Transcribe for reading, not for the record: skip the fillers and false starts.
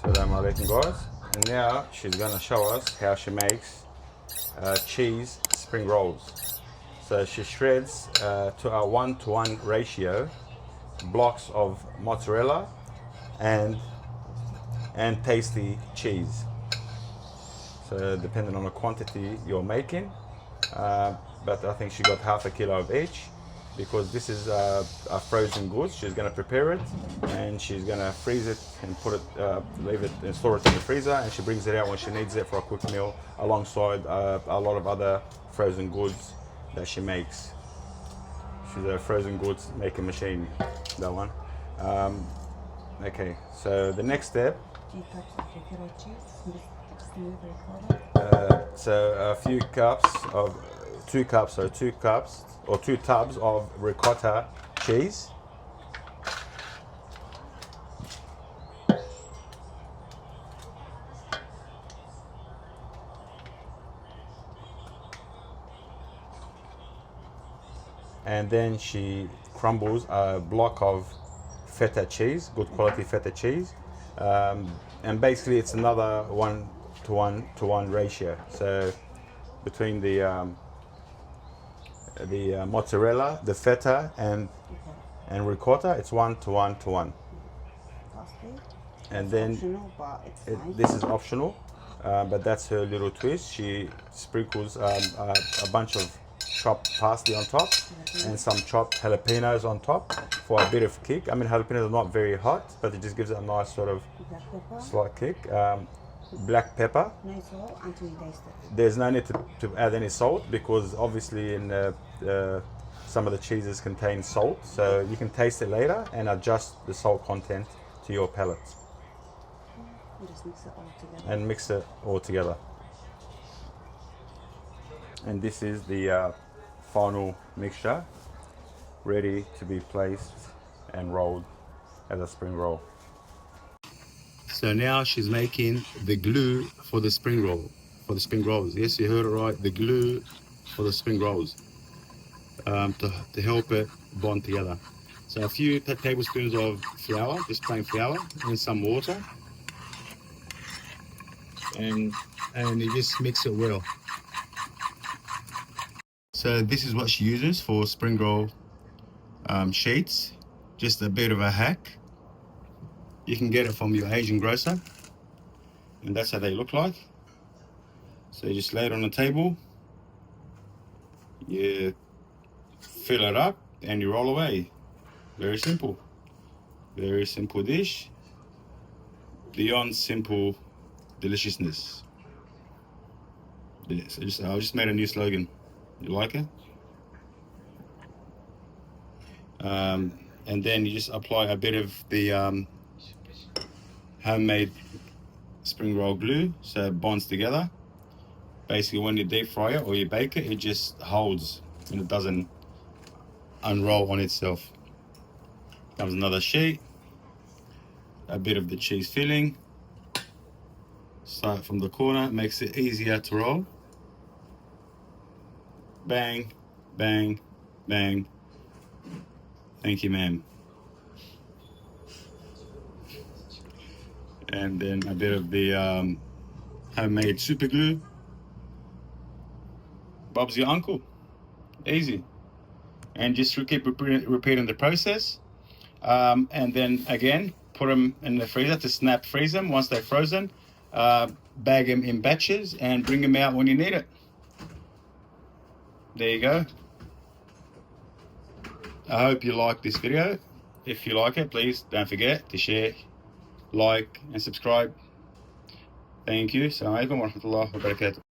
Assalamu alaikum guys. And now she's going to show us how she makes cheese spring rolls. So she shreds to a 1-to-1 ratio blocks of mozzarella and tasty cheese. So depending on the quantity you're making, but I think she got half a kilo of each, because this is a frozen goods. She's going to prepare it and she's going to freeze it and put it, leave it and store it in the freezer, and she brings it out when she needs it for a quick meal alongside a lot of other frozen goods that she makes. She's a frozen goods making machine, that one. Okay, so the next step, so a few cups of, 2 cups or 2 tubs of ricotta cheese. And then she crumbles a block of Feta cheese, good quality Feta cheese. And basically it's another 1-to-1 ratio. So between the mozzarella, the Feta, and ricotta, it's 1-to-1. And then this is optional, but that's her little twist. She sprinkles a bunch of chopped parsley on top and some chopped jalapeños on top for a bit of kick. I mean, jalapeños are not very hot, but it just gives it a nice sort of slight kick. Black pepper. No salt until you taste it. There's no need to add any salt, because obviously in some of the cheeses contain salt, so you can taste it later and adjust the salt content to your palate. And just mix it all together. And mix it all together. And this is the final mixture, ready to be placed and rolled as a spring roll. So now she's making the glue for the spring roll, for the spring rolls. Yes, you heard it right, the glue for the spring rolls, to help it bond together. So a few tablespoons of flour, just plain flour, and some water, and you just mix it well. So this is what she uses for spring roll sheets. Just a bit of a hack. You can get it from your Asian grocer, and that's how they look like. So you just lay it on the table, you fill it up, and you roll away. Very simple. Very simple dish. Beyond simple deliciousness. Yeah, so I just made a new slogan. You like it? And then you just apply a bit of the homemade spring roll glue, so it bonds together. Basically, when you deep fry it or you bake it, it just holds and it doesn't unroll on itself. Comes another sheet, a bit of the cheese filling. Start from the corner, makes it easier to roll. Bang, bang, bang. Thank you, ma'am. And then a bit of the homemade super glue. Bob's your uncle. Easy. And just keep repeating the process. And then again, put them in the freezer to snap freeze them. Once they're frozen, bag them in batches and bring them out when you need it. There you go. I hope you like this video. If you like it, please don't forget to share, like and subscribe. Thank you. Assalamu alaikum wa rahmatullahi wa barakatuh.